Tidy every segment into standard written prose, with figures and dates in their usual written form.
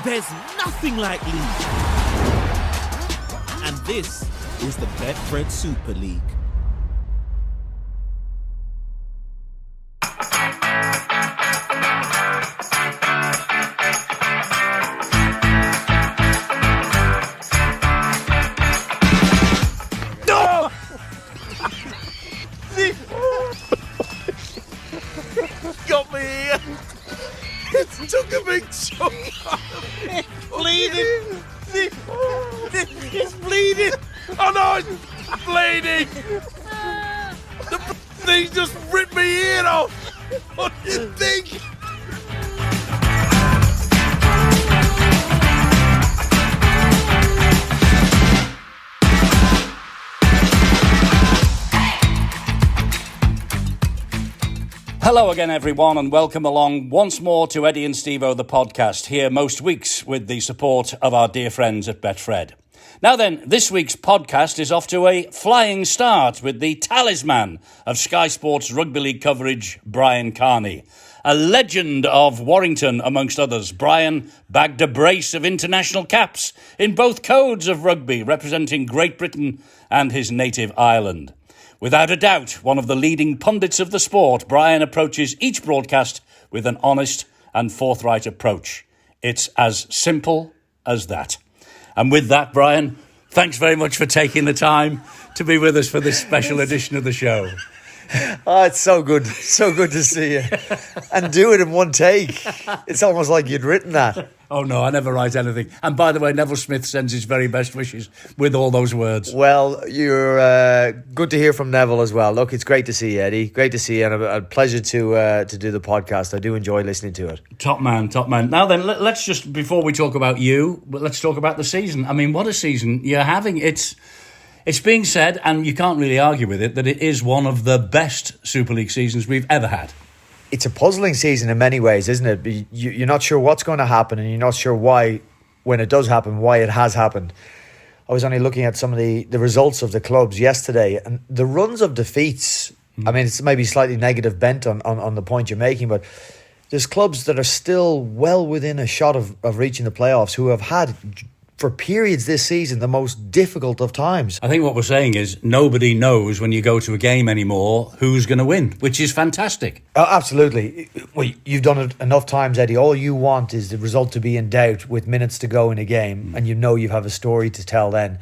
There's nothing like league. And this is the Betfred Super League. No! Got me here. It took a big chunk out of me. Bleeding. It's bleeding. Oh no, it's bleeding. The thing just ripped my ear off. What do you think? Hello again, everyone, and welcome along once more to Eddie and Stevo, the podcast, here most weeks with the support of our dear friends at Betfred. Now then, this week's podcast is off to a flying start with the talisman of Sky Sports Rugby League coverage, Brian Carney. A legend of Warrington, amongst others. Brian bagged a brace of international caps in both codes of rugby, representing Great Britain and his native Ireland. Without a doubt, one of the leading pundits of the sport, Brian approaches each broadcast with an honest and forthright approach. It's as simple as that. And with that, Brian, thanks very much for taking the time to be with us for this special edition of the show. Oh, it's so good to see you. And do it in one take. It's almost like you'd written that. Oh, no, I never write anything. And by the way, Neville Smith sends his very best wishes with all those words. Well, you're good to hear from Neville as well. Look, it's great to see you, Eddie. Great to see you, and a pleasure to do the podcast. I do enjoy listening to it. Top man. Now then, let's just, before we talk about you, let's talk about the season. I mean, what a season you're having. It's being said, and you can't really argue with it, that it is one of the best Super League seasons we've ever had. It's a puzzling season in many ways, isn't it? You're not sure what's going to happen, and you're not sure why, when it does happen, why it has happened. I was only looking at some of the results of the clubs yesterday, and the runs of defeats, I mean, it's maybe slightly negative bent on the point you're making, but there's clubs that are still well within a shot of reaching the playoffs who have had, for periods this season, the most difficult of times. I think what we're saying is nobody knows when you go to a game anymore who's going to win, which is fantastic. Absolutely. Well, you've done it enough times, Eddie. All you want is the result to be in doubt with minutes to go in a game, and you know you have a story to tell then.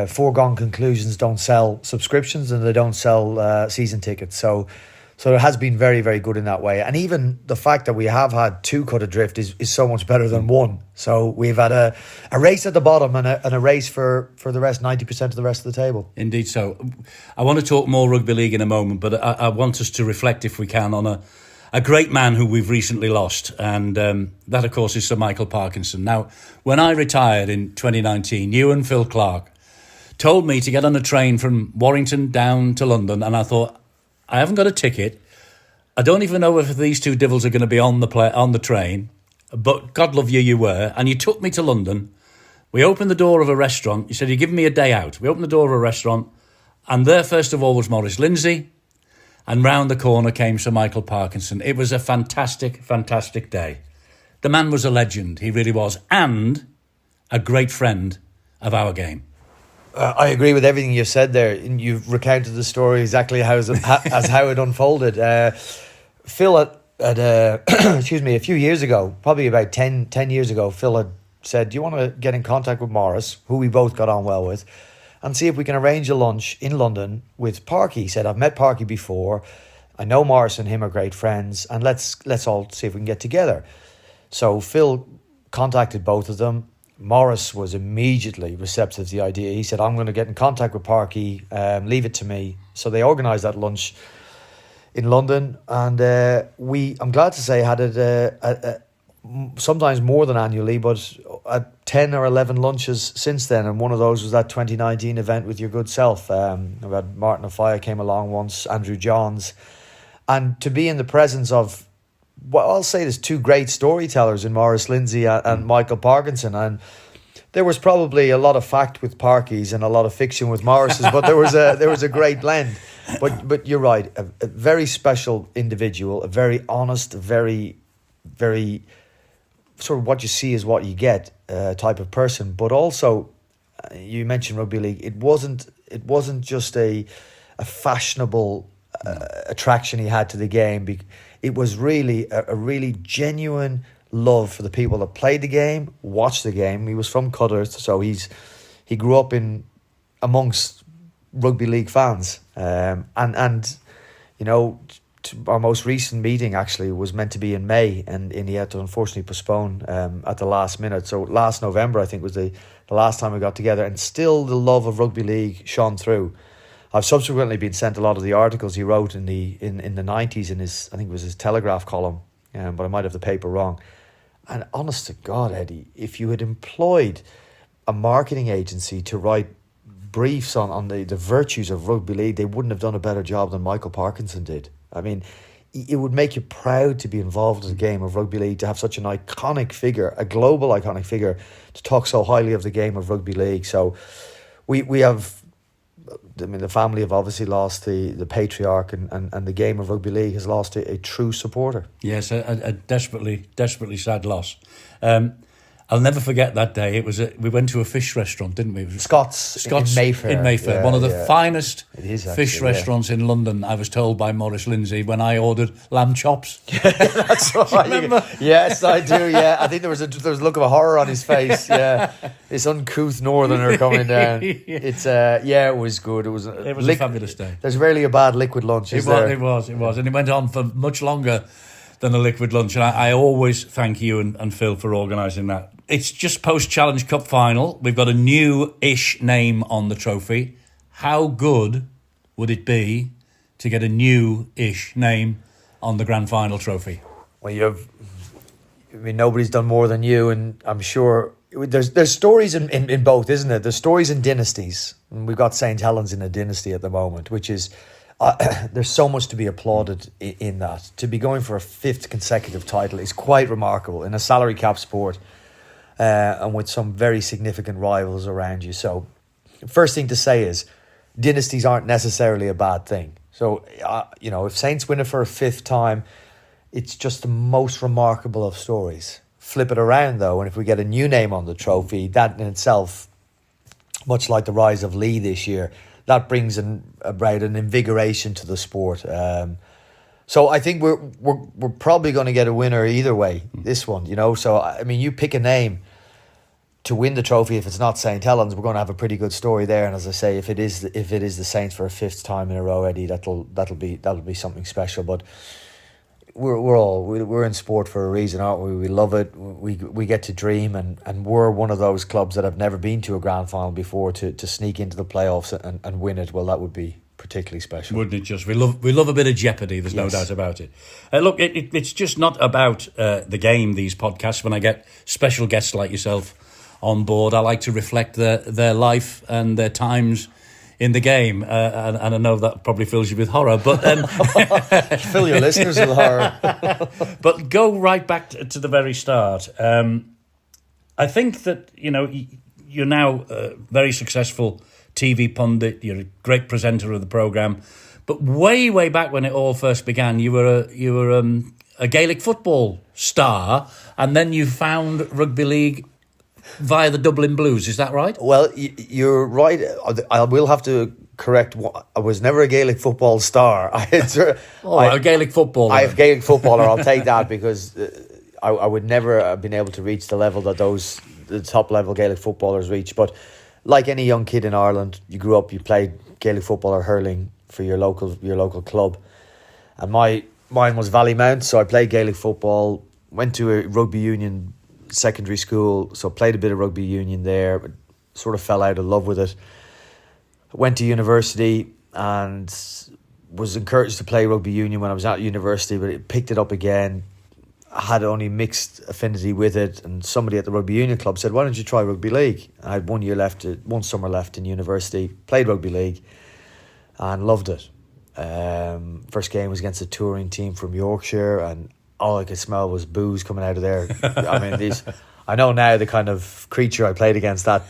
Foregone conclusions don't sell subscriptions, and they don't sell season tickets. So it has been very, very good in that way. And even the fact that we have had two cut adrift is so much better than one. So we've had a race at the bottom and a race for the rest, 90% of the rest of the table. Indeed so. I want to talk more rugby league in a moment, but I want us to reflect, if we can, on a great man who we've recently lost. And that, of course, is Sir Michael Parkinson. Now, when I retired in 2019, you and Phil Clark told me to get on a train from Warrington down to London, and I thought, I haven't got a ticket. I don't even know if these two devils are going to be on the train. But God love you, you were. And you took me to London. We opened the door of a restaurant. You said, you're giving me a day out. We opened the door of a restaurant. And there, first of all, was Maurice Lindsay. And round the corner came Sir Michael Parkinson. It was a fantastic, fantastic day. The man was a legend. He really was. And a great friend of our game. I agree with everything you've said there. You've recounted the story exactly as how it unfolded. Phil excuse me, a few years ago, probably about 10 years ago, Phil had said, do you want to get in contact with Morris, who we both got on well with, and see if we can arrange a lunch in London with Parky? He said, I've met Parky before. I know Morris and him are great friends, and let's all see if we can get together. So Phil contacted both of them. Morris was immediately receptive to the idea. He said, I'm going to get in contact with Parky, leave it to me. So they organised that lunch in London, and I'm glad to say, had it sometimes more than annually, but 10 or 11 lunches since then, and one of those was that 2019 event with your good self. I've had Martin Ofaya came along once, Andrew Johns, and to be in the presence of, well, I'll say there's two great storytellers in Maurice Lindsay and Michael Parkinson, and there was probably a lot of fact with Parky's and a lot of fiction with Morris's, but there was a great blend. But you're right, a very special individual, a very honest, very, very sort of what you see is what you get type of person. But also, you mentioned rugby league. It wasn't just a fashionable attraction he had to the game. It was really a really genuine love for the people that played the game, watched the game. He was from Qatar, so he grew up amongst rugby league fans, and you know, our most recent meeting actually was meant to be in May, and he had to unfortunately postpone at the last minute. So last November, I think, was the last time we got together, and still the love of rugby league shone through. I've subsequently been sent a lot of the articles he wrote in the 90s in his, I think it was his Telegraph column, but I might have the paper wrong. And honest to God, Eddie, if you had employed a marketing agency to write briefs on the virtues of rugby league, they wouldn't have done a better job than Michael Parkinson did. I mean, it would make you proud to be involved in the game of rugby league, to have such an iconic figure, a global iconic figure, to talk so highly of the game of rugby league. So we have, I mean, the family have obviously lost the patriarch, and the game of rugby league has lost a true supporter. Yes, a desperately sad loss. I'll never forget that day. It was we went to a fish restaurant, didn't we? Scott's in Mayfair. In Mayfair, yeah, one of the finest fish yeah. restaurants in London, I was told by Maurice Lindsay, when I ordered lamb chops. That's right. Remember? Yes, I do. Yeah, I think there was a look of horror on his face. Yeah, this uncouth northerner coming down. It's it was good. It was a fabulous day. There's rarely a bad liquid lunch. It was, and it went on for much longer than a liquid lunch. And I always thank you and Phil for organising that. It's just post-Challenge Cup final. We've got a new-ish name on the trophy. How good would it be to get a new-ish name on the grand final trophy? Well, nobody's done more than you, and I'm sure there's stories in both, isn't there? There's stories in dynasties, and we've got St. Helens in a dynasty at the moment, which is there's so much to be applauded in that. To be going for a 5th consecutive title is quite remarkable in a salary cap sport. And with some very significant rivals around you. So, first thing to say is, dynasties aren't necessarily a bad thing. So, if Saints win it for a 5th time, it's just the most remarkable of stories. Flip it around, though, and if we get a new name on the trophy, that in itself, much like the rise of Lee this year, that brings about an invigoration to the sport. So I think we're probably going to get a winner either way, this one, So, I mean, you pick a name to win the trophy. If it's not St. Helens, we're going to have a pretty good story there. And as I say, if it is the Saints for a 5th time in a row, Eddie, that'll be something special. But we're in sport for a reason, aren't we? We love it. We get to dream, and we're one of those clubs that have never been to a grand final before to sneak into the playoffs and win it. Well, that would be particularly special, wouldn't it? Just we love a bit of jeopardy. There's no doubt about it. Look, it's just not about the game. These podcasts, when I get special guests like yourself on board, I like to reflect their life and their times in the game, and I know that probably fills you with horror, but fill your listeners with horror. But go right back to the very start. I think that you're now a very successful TV pundit. You're a great presenter of the programme, but way back when it all first began, you were a Gaelic football star, and then you found rugby league via the Dublin Blues. Is that right? Well, you're right. I will have to correct. I was never a Gaelic football star. A Gaelic footballer. I have Gaelic footballer. I'll take that, because I would never have been able to reach the level that the top level Gaelic footballers reach. But like any young kid in Ireland, you grew up, you played Gaelic football or hurling for your local club, and mine was Vallymount. So I played Gaelic football. Went to a rugby union secondary school, so played a bit of rugby union there, but sort of fell out of love with it. Went to university and was encouraged to play rugby union when I was at university, but it picked it up again. I had only mixed affinity with it, and somebody at the rugby union club said, why don't you try rugby league? I had 1 year left, 1 summer left in university, played rugby league and loved it. First game was against a touring team from Yorkshire, and all I could smell was booze coming out of there. I mean, I know now the kind of creature I played against that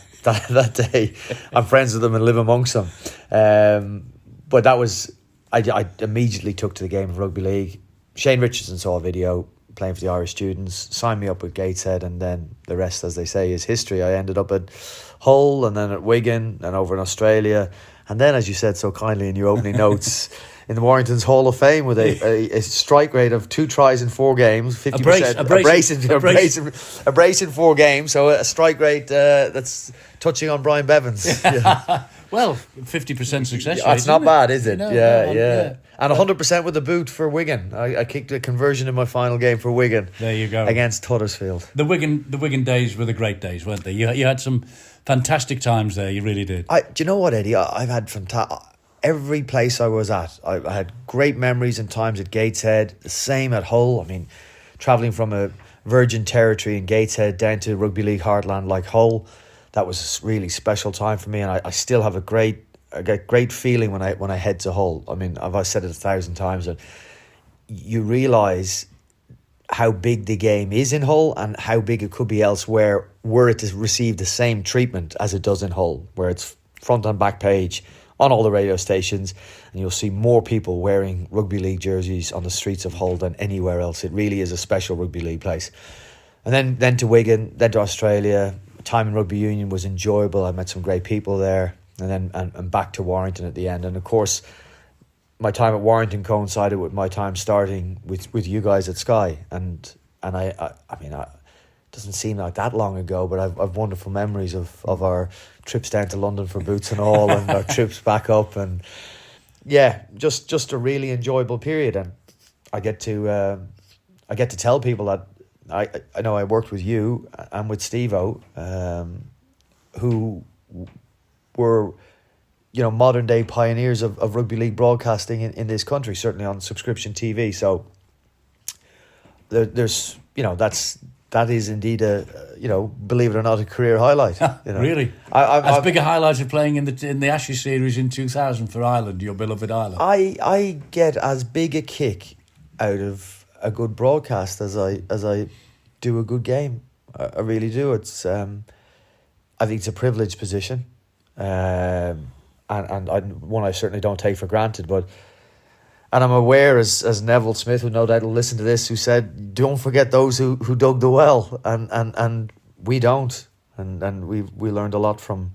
day. I'm friends with them and live amongst them. But that was, I immediately took to the game of rugby league. Shane Richardson saw a video, playing for the Irish students, signed me up with Gateshead, and then the rest, as they say, is history. I ended up at Hull and then at Wigan and over in Australia. And then, as you said so kindly in your opening notes, in the Warrington's Hall of Fame with a strike rate of 2 tries in 4 games, 50%. A brace in 4 games, so a strike rate that's touching on Brian Bevins. Yeah. Well, 50% success rate. That's not bad, is it? No, yeah. And 100% with the boot for Wigan. I kicked a conversion in my final game for Wigan. There you go. Against Huddersfield. The Wigan days were the great days, weren't they? You had some fantastic times there. You really did. Do you know what, Eddie? I've had fantastic. Every place I was at, I had great memories and times at Gateshead. The same at Hull. I mean, travelling from a virgin territory in Gateshead down to rugby league heartland like Hull, that was a really special time for me, and I still have a great feeling when I head to Hull. I mean, I've said it 1,000 times, that you realise how big the game is in Hull and how big it could be elsewhere were it to receive the same treatment as it does in Hull, where it's front and back page on all the radio stations, and you'll see more people wearing rugby league jerseys on the streets of Hull than anywhere else. It really is a special rugby league place. And then to Wigan, then to Australia. Time in rugby union was enjoyable. I met some great people there, and then and back to Warrington at the end. And of course, my time at Warrington coincided with my time starting with you guys at Sky, and I mean, it doesn't seem like that long ago, but I've wonderful memories of our trips down to London for boots and all, and our trips back up, and yeah, just a really enjoyable period. And I get to tell people that I know I worked with you and with Stevo, who were, modern day pioneers of rugby league broadcasting in this country, certainly on subscription TV. So there's that is indeed a believe it or not, a career highlight. Really, as big a highlight of playing in the Ashes series in 2000 for Ireland, your beloved Ireland. I get as big a kick out of a good broadcast as I do a good game. I really do. It's I think it's a privileged position, and one I certainly don't take for granted. And I'm aware, as Neville Smith, who no doubt will listen to this, who said, "Don't forget those who dug the well," and we don't, and we learned a lot from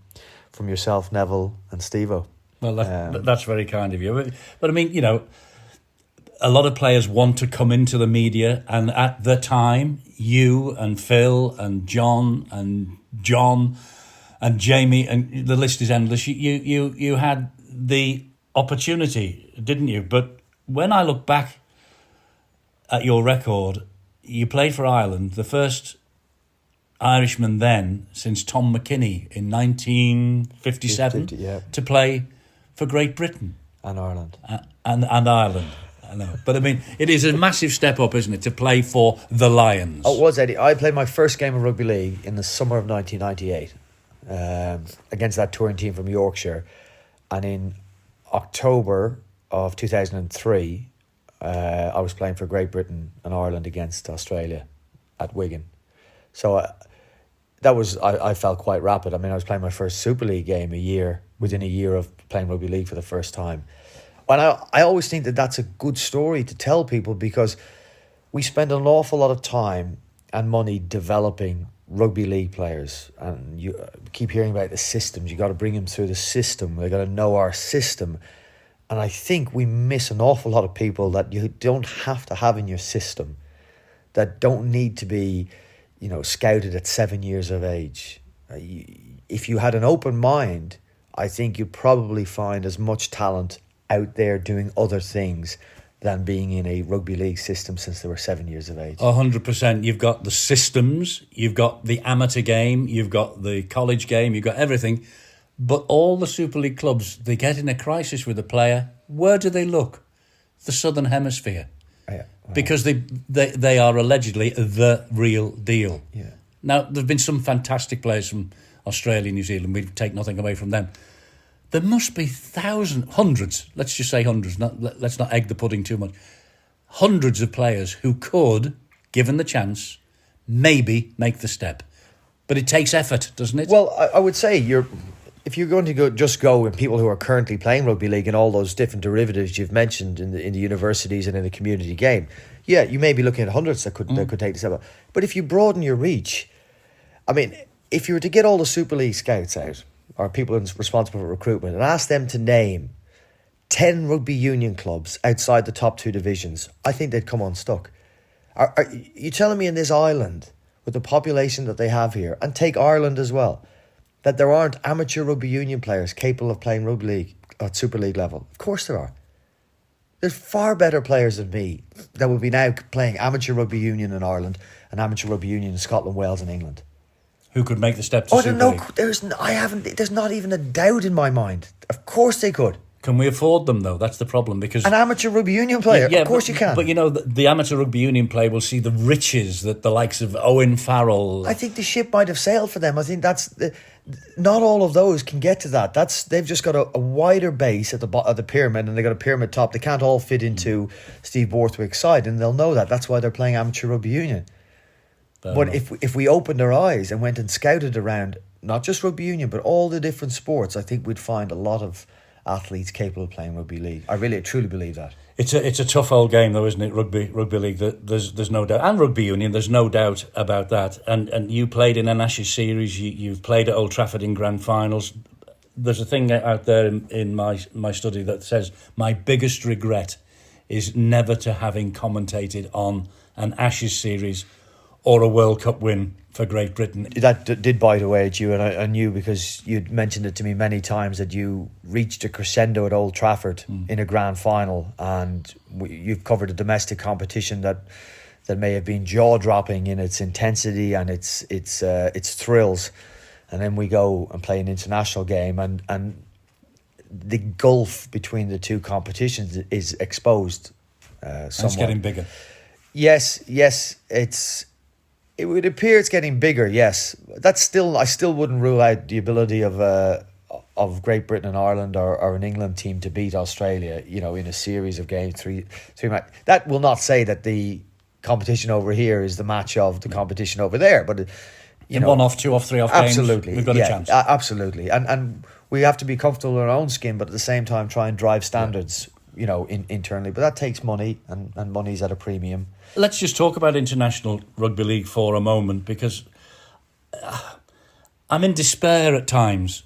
yourself, Neville, and Stevo. Well, that's very kind of you. But I mean, a lot of players want to come into the media, and at the time, you and Phil and John and Jamie, and the list is endless. You had the opportunity, didn't you? But when I look back at your record, you played for Ireland, the first Irishman then since Tom McKinney in 1957 to play for Great Britain and Ireland and Ireland. I know, but I mean, it is a massive step up, isn't it, to play for the Lions? Oh, it was, Eddie. I played my first game of rugby league in the summer of 1998 against that touring team from Yorkshire, and in October of 2003, I was playing for Great Britain and Ireland against Australia at Wigan. So that was, I felt quite rapid. I mean, I was playing my first Super League game within a year of playing rugby league for the first time. And I always think that that's a good story to tell people, because we spend an awful lot of time and money developing rugby league players, and you keep hearing about the systems. You got to bring them through the system. They got to know our system, and I think we miss an awful lot of people that you don't have to have in your system, that don't need to be, scouted at 7 years of age. If you had an open mind, I think you'd probably find as much talent out there doing other things than being in a rugby league system since they were 7 years of age. 100%. You've got the systems, you've got the amateur game, you've got the college game, you've got everything. But all the Super League clubs, they get in a crisis with a player. Where do they look? The Southern Hemisphere. Yeah. Wow. Because they are allegedly the real deal. Yeah. Now, there have been some fantastic players from Australia, New Zealand. We take nothing away from them. There must be hundreds, let's just say hundreds, let's not egg the pudding too much, hundreds of players who could, given the chance, maybe make the step. But it takes effort, doesn't it? Well, I would say if you're going to go with people who are currently playing rugby league and all those different derivatives you've mentioned in the universities and in the community game, Yeah, you may be looking at hundreds that could take this up. But if you broaden your reach, I mean, if you were to get all the Super League scouts out, or people responsible for recruitment, and ask them to name 10 rugby union clubs outside the top 2 divisions, I think they'd come unstuck. Are you telling me in this island, with the population that they have here, and take Ireland as well, that there aren't amateur rugby union players capable of playing rugby league at Super League level? Of course there are. There's far better players than me that will be now playing amateur rugby union in Ireland and amateur rugby union in Scotland, Wales and England. Who could make the step to Super League? There's not even a doubt in my mind. Of course they could. Can we afford them, though? That's the problem. Because an amateur rugby union player, of course you can. But, the amateur rugby union player will see the riches that the likes of Owen Farrell... I think the ship might have sailed for them. I think not all of those can get to that. They've just got a wider base at the pyramid, and they've got a pyramid top. They can't all fit into Steve Borthwick's side, and they'll know that. That's why they're playing amateur rugby union. But if we opened our eyes and went and scouted around, not just rugby union, but all the different sports, I think we'd find a lot of athletes capable of playing rugby league. I really, truly believe that. It's a tough old game, though, isn't it? Rugby league. There's no doubt, and rugby union. There's no doubt about that. And you played in an Ashes series. You've played at Old Trafford in grand finals. There's a thing out there in my study that says my biggest regret is never to having commentated on an Ashes series or a World Cup win for Great Britain. That did bite away at you, and I knew, because you'd mentioned it to me many times, that you reached a crescendo at Old Trafford in a grand final, and you've covered a domestic competition that may have been jaw-dropping in its intensity and its thrills, and then we go and play an international game, and the gulf between the two competitions is exposed somewhat. It's getting bigger. Yes, it would appear it's getting bigger. Yes, I still wouldn't rule out the ability of Great Britain and Ireland or an England team to beat Australia. In a series of games, three match. That will not say that the competition over here is the match of the competition over there. But one off, 2 off, 3 off absolutely, games, we've got a chance. Absolutely, and we have to be comfortable in our own skin, but at the same time try and drive standards. Internally, but that takes money, and money's at a premium. Let's just talk about International Rugby League for a moment, because I'm in despair at times.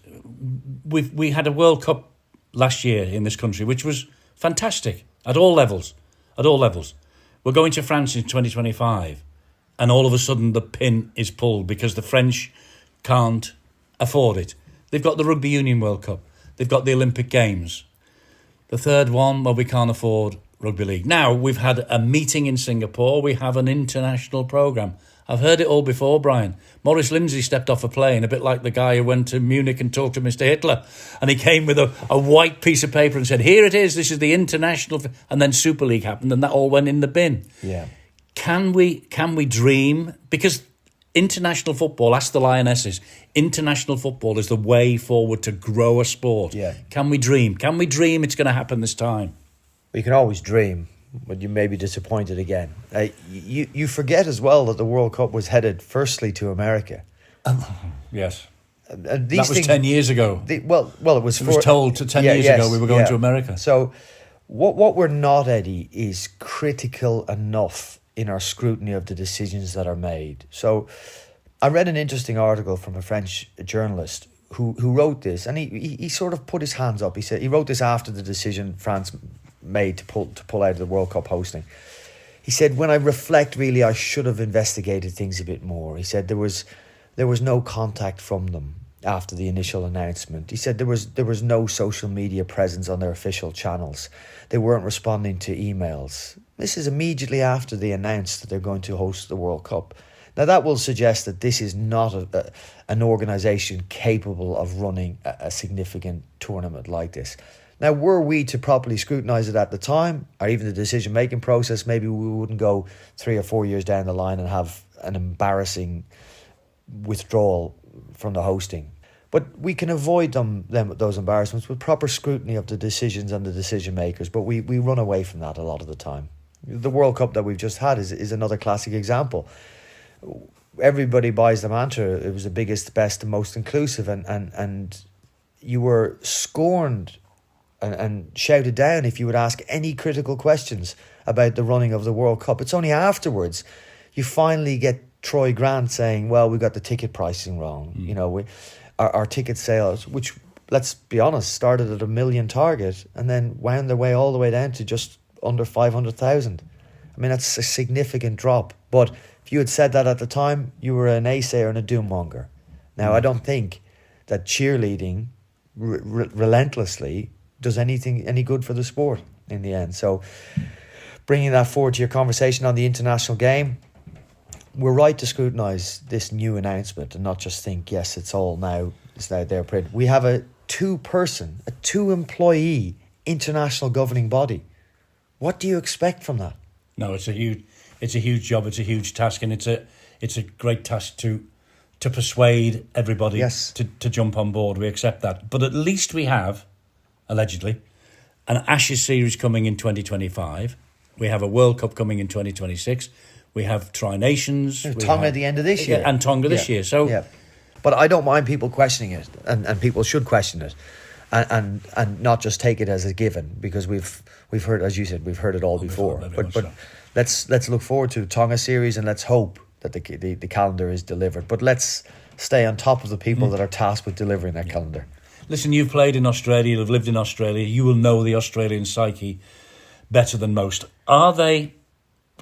We had a World Cup last year in this country, which was fantastic at all levels. We're going to France in 2025, and all of a sudden the pin is pulled because the French can't afford it. They've got the Rugby Union World Cup. They've got the Olympic Games. The third one, we can't afford rugby league. Now, we've had a meeting in Singapore. We have an international programme. I've heard it all before, Brian. Maurice Lindsay stepped off a plane, a bit like the guy who went to Munich and talked to Mr. Hitler. And he came with a white piece of paper and said, here it is, this is the international... And then Super League happened, and that all went in the bin. Yeah. Can we dream? Because international football, ask the Lionesses, international football is the way forward to grow a sport. Yeah. Can we dream? Can we dream it's going to happen this time? You can always dream, but you may be disappointed again. You forget as well that the World Cup was headed firstly to America. Yes. That was 10 years ago. It was told 10 years ago we were going to America. So what we're not, Eddie, is critical enough in our scrutiny of the decisions that are made. So I read an interesting article from a French journalist who wrote this, and he sort of put his hands up. He said he wrote this after the decision France made to pull out of the World Cup hosting. He said, when I reflect, really, I should have investigated things a bit more. He said there was no contact from them after the initial announcement. He said there was no social media presence on their official channels. They weren't responding to emails. This is immediately after they announced that they're going to host the World Cup. Now, that will suggest that this is not an organisation capable of running a significant tournament like this. Now, were we to properly scrutinise it at the time, or even the decision-making process, maybe we wouldn't go 3 or 4 years down the line and have an embarrassing withdrawal from the hosting. But we can avoid those embarrassments with proper scrutiny of the decisions and the decision-makers, but we run away from that a lot of the time. The World Cup that we've just had is another classic example. Everybody buys the mantra, it was the biggest, best and most inclusive, and you were scorned and shouted down if you would ask any critical questions about the running of the World Cup. It's only afterwards you finally get Troy Grant saying, well, we got the ticket pricing wrong. You know, our ticket sales, which, let's be honest, started at 1 million target and then wound their way all the way down to just under 500,000. I mean, that's a significant drop. But if you had said that at the time, you were a naysayer and a doommonger. Now, I don't think that cheerleading relentlessly does any good for the sport in the end. So bringing that forward to your conversation on the international game, we're right to scrutinise this new announcement and not just think, yes, it's now there print. We have a 2-employee international governing body. What do you expect from that? No, it's a huge job. It's a huge task, and it's a great task to persuade everybody to jump on board. We accept that, but at least we have, allegedly, an Ashes series coming in 2025. We have a World Cup coming in 2026. We have Tri-Nations. Tonga at the end of this year. And Tonga this year. So, but I don't mind people questioning it, and people should question it, and not just take it as a given, because we've heard, as you said, we've heard it all before. But let's look forward to Tonga series, and let's hope that the calendar is delivered. But let's stay on top of the people that are tasked with delivering that calendar. Listen, you've played in Australia, you've lived in Australia, you will know the Australian psyche better than most. Are they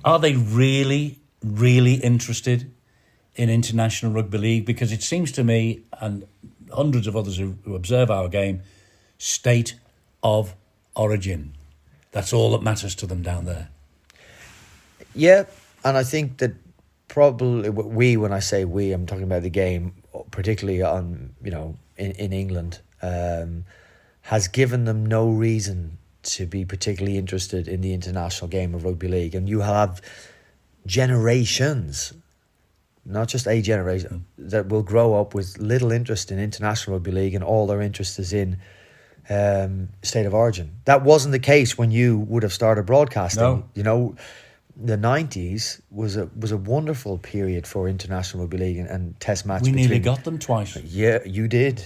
really, really interested in international rugby league? Because it seems to me, and hundreds of others who observe our game, state of origin. That's all that matters to them down there. Yeah, and I think that probably when I say we, I'm talking about the game, particularly on, in England, has given them no reason to be particularly interested in the international game of rugby league. And you have generations, not just a generation, that will grow up with little interest in international rugby league, and all their interest is in state of origin. That wasn't the case when you would have started broadcasting. No. The 90s was a wonderful period for international rugby league and test match. We nearly got them twice. Yeah, you did.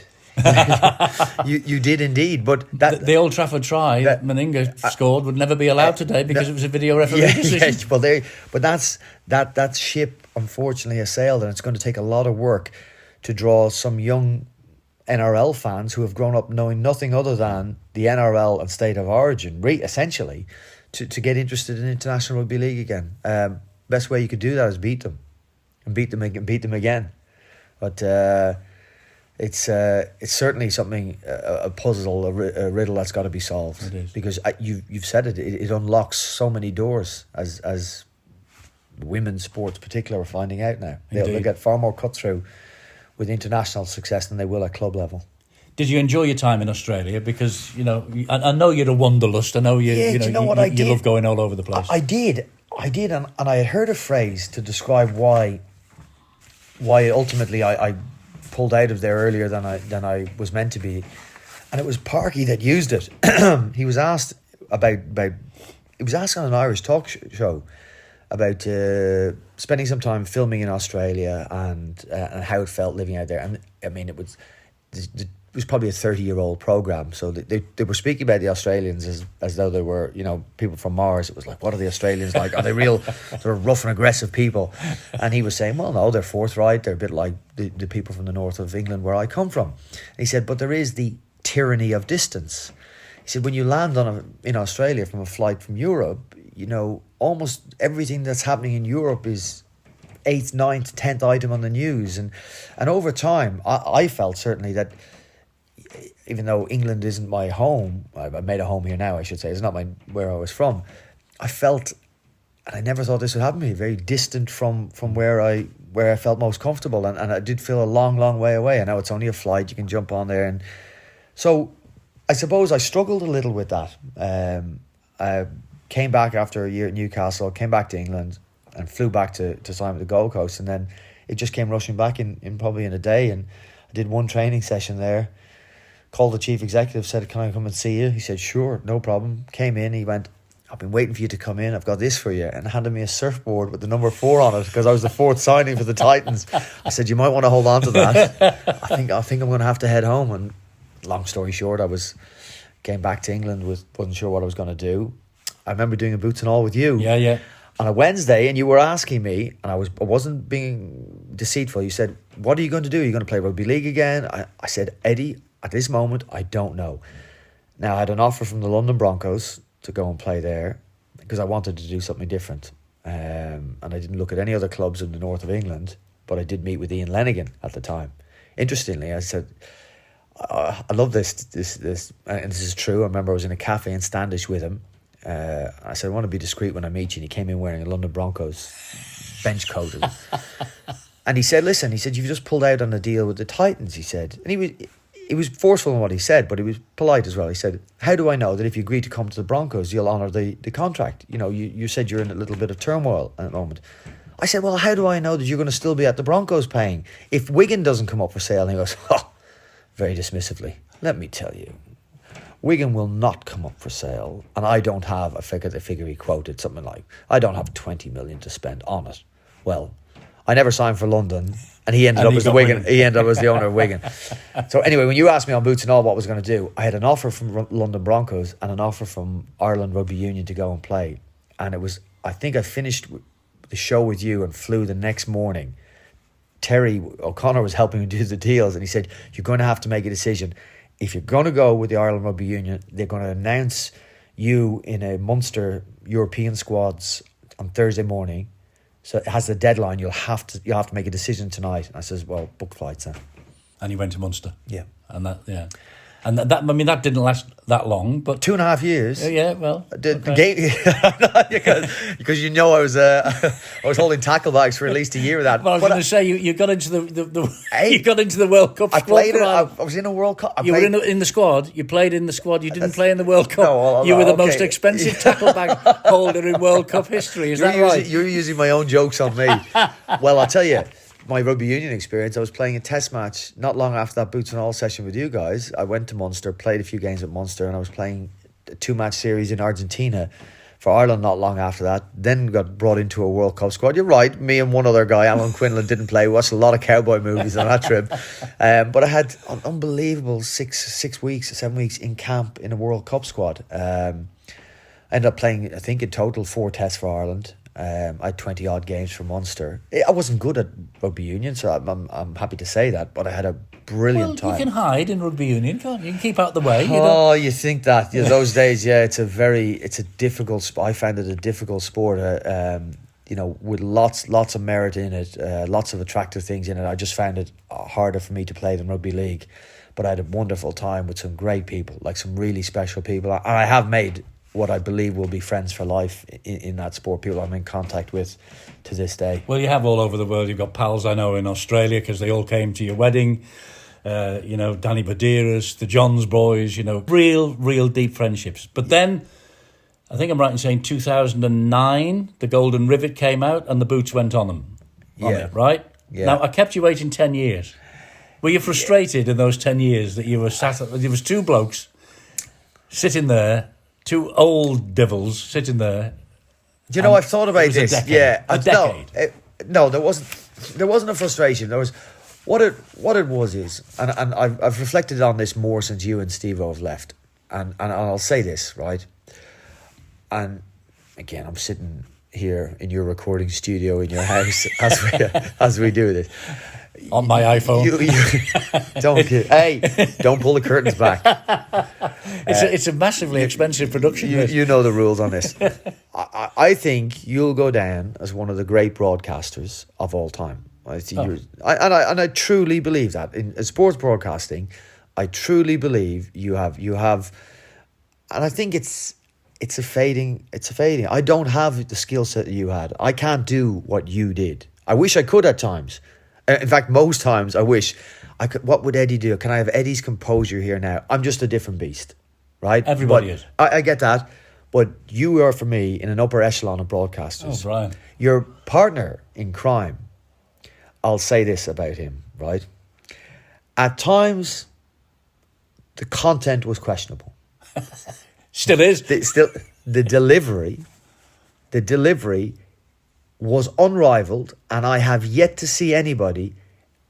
you did indeed, but the Old Trafford try that Meninga scored would never be allowed today because it was a video referee decision. Yeah, but that ship unfortunately has sailed, and it's going to take a lot of work to draw some young NRL fans who have grown up knowing nothing other than the NRL and state of origin, essentially, to get interested in international rugby league again. Best way you could do that is beat them again. But it's certainly something, a puzzle, a riddle that's got to be solved. It is. Because you've said it unlocks so many doors, as women's sports particular are finding out now. They'll get far more cut through with international success than they will at club level. Did you enjoy your time in Australia? Because I know you're a wanderlust. I know you love going all over the place. I did, and I had heard a phrase to describe why ultimately I pulled out of there earlier than I was meant to be, and it was Parky that used it. He was asked about he was asked on an Irish talk show about spending some time filming in Australia and how it felt living out there. And I mean, it was probably a 30-year-old program, so they were speaking about the Australians as though they were people from Mars. It was like, what are the Australians like? Are they real sort of rough and aggressive people? And he was saying, well, no, they're forthright. They're a bit like the people from the north of England where I come from. And he said, but there is the tyranny of distance. He said, when you land in Australia from a flight from Europe, almost everything that's happening in Europe is 8th, 9th, 10th item on the news. And over time, I felt certainly that even though England isn't my home, I've made a home here now, I should say, it's not where I was from, I felt, and I never thought this would happen to me, very distant from where I felt most comfortable. And I did feel a long, long way away. I know it's only a flight, you can jump on there. And so I suppose I struggled a little with that. I came back after a year at Newcastle, came back to England and flew back to sign with the Gold Coast, and then it just came rushing back in probably in a day. And I did one training session there, called the chief executive, said, can I come and see you? He said, sure, no problem. Came in, he went, I've been waiting for you to come in, I've got this for you, and handed me a surfboard with the number 4 on it because I was the 4th signing for the Titans. I said, you might want to hold on to that. I think I'm going to have to head home. And long story short, came back to England, wasn't sure what I was going to do. I remember doing a Boots and All with you. Yeah. On a Wednesday, and you were asking me, and I wasn't being deceitful. You said, "What are you going to do? Are you going to play rugby league again?" I said, "Eddie, at this moment, I don't know." Now, I had an offer from the London Broncos to go and play there because I wanted to do something different, and I didn't look at any other clubs in the north of England. But I did meet with Ian Lenigan at the time. Interestingly, I said, "I love this, and this is true." I remember I was in a cafe in Standish with him. I said, "I want to be discreet when I meet you." And he came in wearing a London Broncos bench coat. And he said, "Listen," he said, "you've just pulled out on a deal with the Titans," he said. And he was forceful in what he said, but he was polite as well. He said, "How do I know that if you agree to come to the Broncos, you'll honour the contract? You know, you said you're in a little bit of turmoil at the moment." I said, "Well, how do I know that you're going to still be at the Broncos paying? If Wigan doesn't come up for sale," and he goes, very dismissively, "Let me tell you, Wigan will not come up for sale, and I don't have," the figure he quoted, something like, "I don't have 20 million to spend on it." Well, I never signed for London, and he ended up as the Wigan. He ended up as the owner of Wigan. So anyway, when you asked me on Boots and All what I was going to do, I had an offer from London Broncos and an offer from Ireland Rugby Union to go and play, and it was, I think I finished the show with you and flew the next morning. Terry O'Connor was helping me do the deals, and he said, "You're going to have to make a decision. If you're going to go with the Ireland Rugby Union, they're going to announce you in a Munster European squads on Thursday morning. So it has the deadline. You'll have to make a decision tonight." And I says, "Well, book flights then." And you went to Munster. Yeah. And that I mean, that didn't last that long, but 2.5 years. Yeah, well, The game, because you know I was holding tackle bags for at least a year of that. Well, I was going to say you got into you got into the World Cup. I played it. I was in a World Cup. You were in the squad. You played in the squad. You didn't play in the World Cup. No, you were the most expensive tackle bag holder in World Cup history. Is that right? You're using my own jokes on me. Well, I'll tell you, my rugby union experience, I was playing a test match not long after that Boots and All session with you guys. I went to Munster, played a few games at Munster, and I was playing a 2-match series in Argentina for Ireland not long after that. Then got brought into a World Cup squad. You're right, me and one other guy, Alan Quinlan, didn't play. We watched a lot of cowboy movies on that trip. But I had an unbelievable 7 weeks in camp in a World Cup squad. I ended up playing, I think, in total 4 tests for Ireland. I had 20 odd games for Munster. I wasn't good at rugby union, so I'm happy to say that, but I had a brilliant time. You can hide in rugby union, can't you? You can keep out the way. You think that. Yeah, those days, it's a difficult sport. I found it a difficult sport, with lots of merit in it, lots of attractive things in it. I just found it harder for me to play than rugby league, but I had a wonderful time with some great people, like some really special people. And I have made what I believe will be friends for life in that sport, people I'm in contact with to this day. Well, you have all over the world. You've got pals I know in Australia because they all came to your wedding. Danny Badira's, the Johns boys, real deep friendships. But then, I think I'm right in saying 2009, the Golden Rivet came out and the boots went on them. Right? Yeah. Now, I kept you waiting 10 years. Were you frustrated in those 10 years that you were there was 2 blokes sitting there, 2 old devils sitting there? Do you know, I've thought about this. A decade. No, there wasn't a frustration. There was what it was is, and I've reflected on this more since you and Stevo have left, and I'll say this, right? And again, I'm sitting here in your recording studio in your house as we do this. On my iPhone. Don't pull the curtains back. It's a massively expensive production. You know the rules on this. I think you'll go down as one of the great broadcasters of all time. I truly believe that in sports broadcasting. I truly believe you have, and I think it's a fading. I don't have the skill set that you had. I can't do what you did. I wish I could at times. In fact, most times I wish I could. What would Eddie do? Can I have Eddie's composure here now? I'm just a different beast, right? Everybody is. I get that. But you are, for me, in an upper echelon of broadcasters. Oh, Brian. Your partner in crime, I'll say this about him, right? At times, the content was questionable. Still is. The delivery was unrivaled, and I have yet to see anybody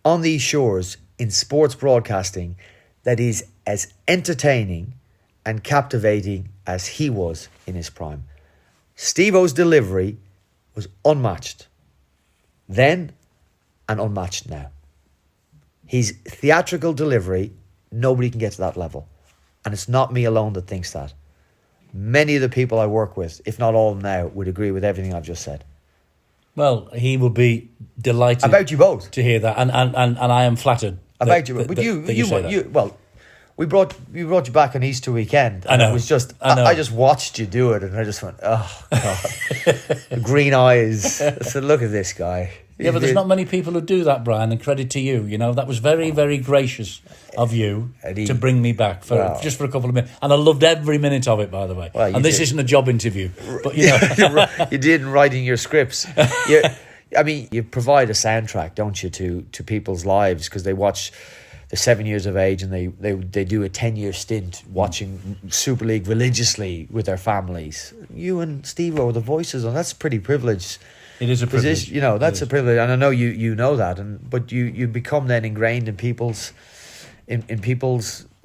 on these shores in sports broadcasting that is as entertaining and captivating as he was in his prime. Stevo's delivery was unmatched then and unmatched now. His theatrical delivery, nobody can get to that level. And it's not me alone that thinks that. Many of the people I work with, if not all of them now, would agree with everything I've just said. Well, he would be delighted About you both. to hear that, and I am flattered. About you, but we brought you back on Easter weekend. I know. It was just I know. I just watched you do it, and I just went, oh God, the green eyes. I said, look at this guy. Yeah, but there's not many people who do that, Brian, and credit to you. You know, that was very, very gracious of you to bring me back just for a couple of minutes. And I loved every minute of it, by the way. Well, and this isn't a job interview, but you know. You did in writing your scripts. You provide a soundtrack, don't you, to people's lives, because they watch. They're 7 years of age, and they do a 10-year stint watching Super League religiously with their families. You and Stevo are the voices, and that's pretty privileged. It is a privilege. You know, that's a privilege, and I know you know that. But you become then ingrained in people's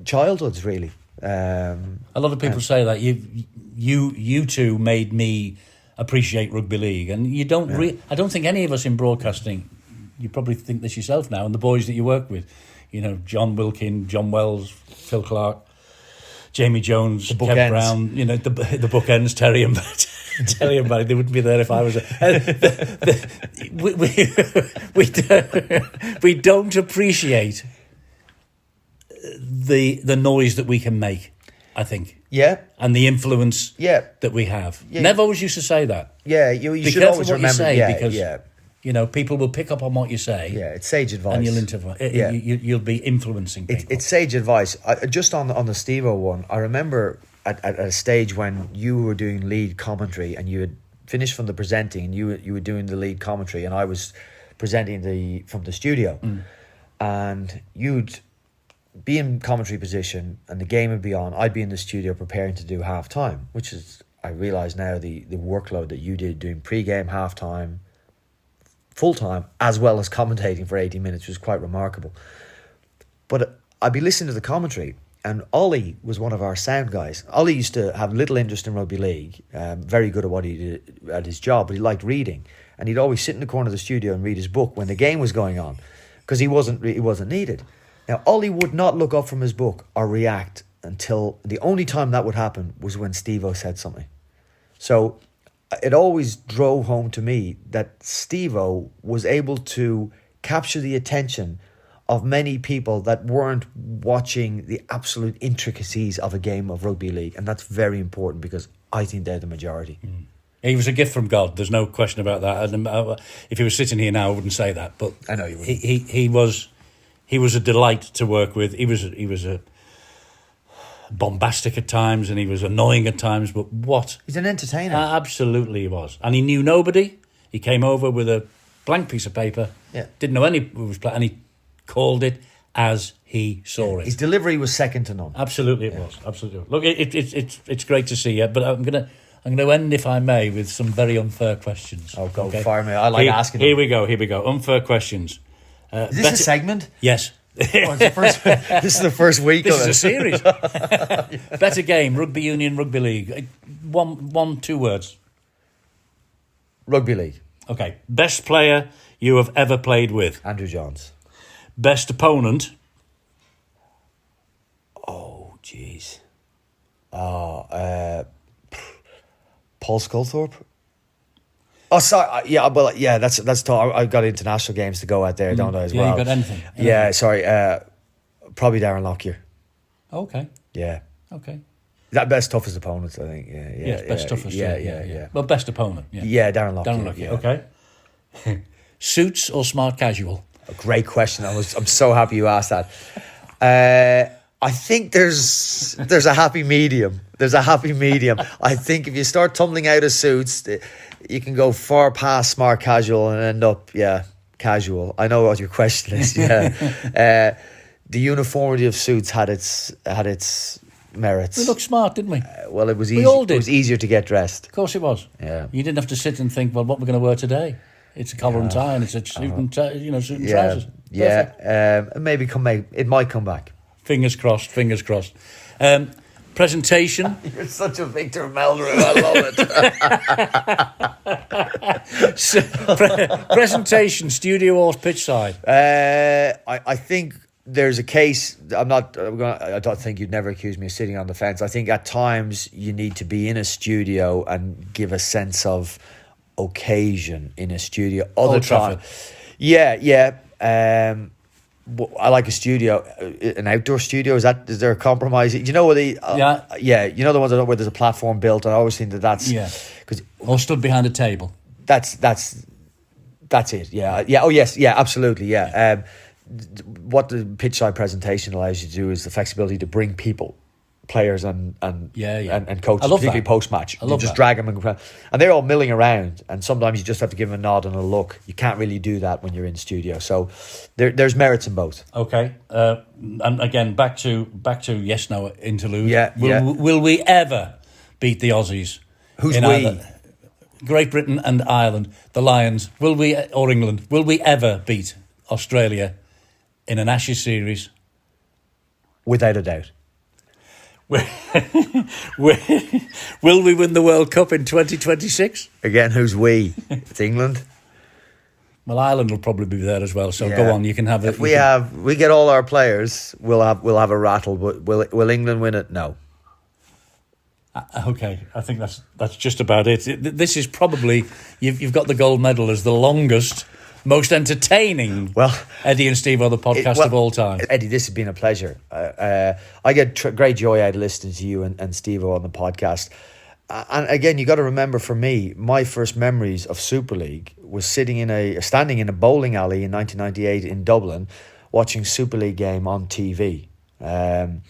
childhoods, really. A lot of people say that you two made me appreciate rugby league, and you don't. I don't think any of us in broadcasting. You probably think this yourself now, and the boys that you work with. You know, John Wilkin, John Wells, Phil Clark, Jamie Jones, Kev Brown, you know, the bookends, Terry and Barry. They wouldn't be there if I was we don't appreciate the noise that we can make, I think. Yeah. And the influence that we have. Nev always used to say that. Yeah, you should always remember. Because you know, people will pick up on what you say. Yeah, it's sage advice. And you'll be influencing people. It's sage advice. Just on the Stevo one, I remember at a stage when you were doing lead commentary and you had finished from the presenting and you were doing the lead commentary and I was presenting from the studio. And you'd be in commentary position and the game would be on. I'd be in the studio preparing to do half-time, which is, I realise now, the workload that you did doing pre-game, half-time, full-time, as well as commentating for 80 minutes was quite remarkable. But I'd be listening to the commentary, and Ollie was one of our sound guys. Ollie used to have little interest in rugby league, very good at what he did at his job, but he liked reading. And he'd always sit in the corner of the studio and read his book when the game was going on, because he wasn't needed. Now, Ollie would not look up from his book or react until the only time that would happen was when Stevo said something. So it always drove home to me that Stevo was able to capture the attention of many people that weren't watching the absolute intricacies of a game of rugby league. And that's very important because I think they're the majority. He was a gift from God. There's no question about that. And if he was sitting here now, I wouldn't say that. But I know you wouldn't. He was a delight to work with. He was a bombastic at times and he was annoying at times, but he's an entertainer. Absolutely he was. And he knew nobody. He came over with a blank piece of paper, didn't know any who was playing, and he called it as he saw it. His delivery was second to none. Absolutely it was. Absolutely. Look, it's great to see you, but I'm gonna end, if I may, with some very unfair questions. Oh, go fire me. I like asking them. Here we go. Unfair questions. Is this a segment? Yes. This is the first week this of is it. A series. Better game, rugby union, rugby league. Two words. Rugby league. Okay. Best player you have ever played with? Andrew Johns. Best opponent? Oh, jeez. Paul Sculthorpe. Oh, sorry. That's tall. I've got international games to go at there, don't I, as well? Yeah, you got anything? Yeah, sorry. Probably Darren Lockyer. Okay. Yeah. Okay. That best toughest opponent, I think. Best toughest. Yeah. Well, best opponent. Yeah, Darren Lockyer. Darren Lockyer. Okay. Suits or smart casual? A great question. I'm so happy you asked that. I think there's a happy medium. I think if you start tumbling out of suits, you can go far past smart casual and end up, casual. I know what your question is. Yeah, the uniformity of suits had its merits. We looked smart, didn't we? Well, it was easy. We all did. It was easier to get dressed. Of course, it was. Yeah, you didn't have to sit and think, well, what we're going to wear today. It's a collar and tie, and it's a suit and trousers. Yeah. Maybe it might come back. Fingers crossed. presentation. You're such a Victor Meldrew. I love it. Presentation, studio or pitch side? I think there's a case. I don't think you'd never accuse me of sitting on the fence. I think at times you need to be in a studio and give a sense of occasion in a studio. Other times, yeah. I like a studio, an outdoor studio. Is there a compromise? Do you know where you know the ones where there's a platform built. I always think that's because or stood behind a table. That's it. Yeah. Oh yes. Yeah. Absolutely. Yeah. What the pitch side presentation allows you to do is the flexibility to bring people, players and coaches, particularly post match. You just drag them and they're all milling around, and sometimes you just have to give them a nod and a look. You can't really do that when you're in studio. So there's merits in both. Okay, and again back to yes no interlude. Yeah. Will we ever beat the Aussies? Who's we? Great Britain and Ireland, the Lions. Will we, or England? Will we ever beat Australia in an Ashes series? Without a doubt. Will we win the World Cup in 2026? Again, who's we? It's England. Well, Ireland will probably be there as well. So go on, you can have it. If we get all our players, we'll have a rattle. But will England win it? No. Okay, I think that's just about it. This is probably you've got the gold medal as the longest, most entertaining. Eddie and Stevo, the podcast of all time. Eddie, this has been a pleasure. I get great joy out of listening to you and Stevo on the podcast. And again, you got to remember, for me, my first memories of Super League was standing in a bowling alley in 1998 in Dublin, watching Super League game on TV. And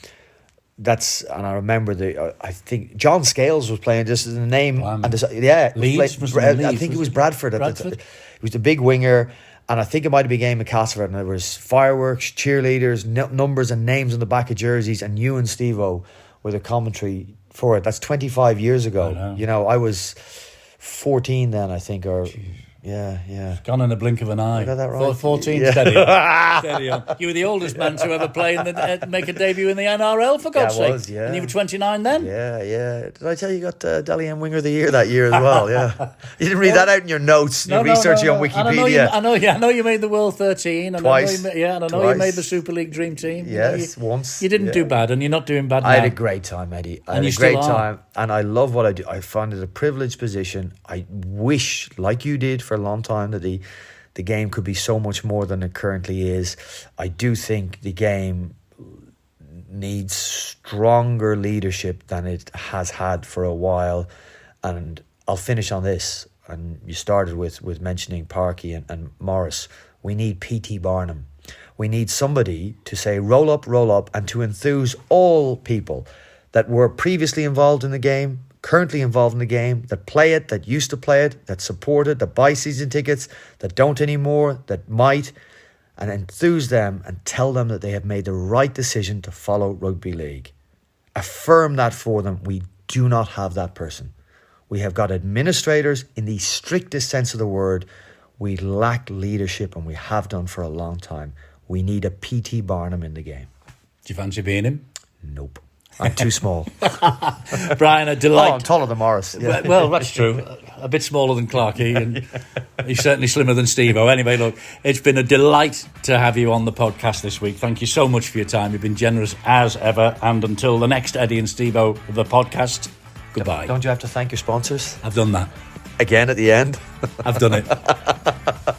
I remember I think John Scales was playing, just the name. Leeds? I think it was Bradford at the time. He was the big winger, and I think it might have been a game of Castleford, and there was fireworks, cheerleaders, numbers and names on the back of jerseys, and you and Stevo were the commentary for it. That's 25 years ago. You know, I was 14 then, I think, or... Jeez. Yeah. Gone in the blink of an eye. I got that right. 14, steady on. Steady on. You were the oldest man to ever play make a debut in the NRL, for God's sake. And you were 29 then? Yeah. Did I tell you got Dally M Winger of the Year that year as well? Yeah. You didn't read that out in your notes, your research on Wikipedia. I know you made the World 13. Twice. I know you made the Super League Dream Team. Yes, once. You didn't do bad, and you're not doing bad now. I had a great time, Eddie. I had a great time, and I love what I do. I find it a privileged position. I wish, like you did for a long time, that the game could be so much more than it currently is. I do think the game needs stronger leadership than it has had for a while. And I'll finish on this. And you started with mentioning Parky and Morris. We need P.T. Barnum. We need somebody to say roll up, and to enthuse all people that were previously involved in the game, currently involved in the game, that play it, that used to play it, that support it, that buy season tickets, that don't anymore, that might, and enthuse them and tell them that they have made the right decision to follow rugby league. Affirm that for them. We do not have that person. We have got administrators in the strictest sense of the word. We lack leadership, and we have done for a long time. We need a P.T. Barnum in the game. Do you fancy being him? Nope. I'm too small. Brian, a delight. I'm taller than Morris. Yeah. Well, that's true. A bit smaller than Clarkey, and he's certainly slimmer than Stevo. Anyway, look, it's been a delight to have you on the podcast this week. Thank you so much for your time. You've been generous as ever. And until the next Eddie and Stevo, the podcast, goodbye. Don't you have to thank your sponsors? I've done that. Again at the end? I've done it.